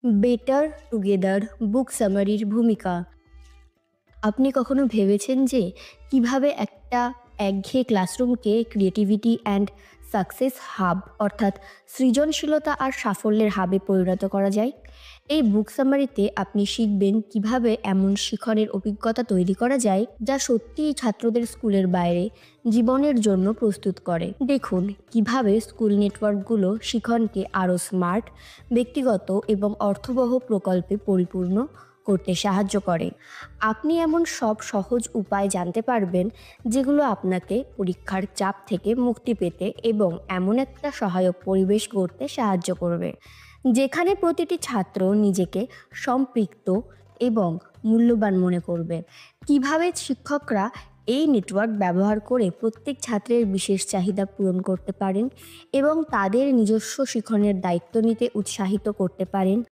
Better together বুক সামারির ভূমিকা। আপনি কখনো ভেবেছেন যে কিভাবে একটা একঘেয়ে ক্লাসরুমকে ক্রিয়েটিভিটি অ্যান্ড সাকসেস হাব অর্থাৎ সৃজনশীলতা আর সাফল্যের হাবে পরিণত করা যায়? এই বুক সামারিতে আপনি শিখবেন কিভাবে এমন শিখনের অভিজ্ঞতা তৈরি করা যায় যা সত্যিই ছাত্রদের স্কুলের বাইরে জীবনের জন্য প্রস্তুত করে। দেখুন কিভাবে স্কুল নেটওয়ার্কগুলো শিখনকে আরও স্মার্ট, ব্যক্তিগত এবং অর্থবহ প্রকল্পে পরিপূর্ণ করতে সাহায্য করে। আপনি এমন সব সহজ উপায় জানতে পারবেন যেগুলো আপনাকে পরীক্ষার চাপ থেকে মুক্তি পেতে এবং এমন একটা সহায়ক পরিবেশ গড়তে সাহায্য করবে যেখানে প্রতিটি ছাত্র নিজেকে সম্পৃক্ত এবং মূল্যবান মনে করবে। কিভাবে শিক্ষকরা এই নেটওয়ার্ক ব্যবহার করে প্রত্যেক ছাত্রের বিশেষ চাহিদা পূরণ করতে পারেন এবং তাদের নিজস্ব শিখনের দায়িত্ব নিতে উৎসাহিত করতে পারেন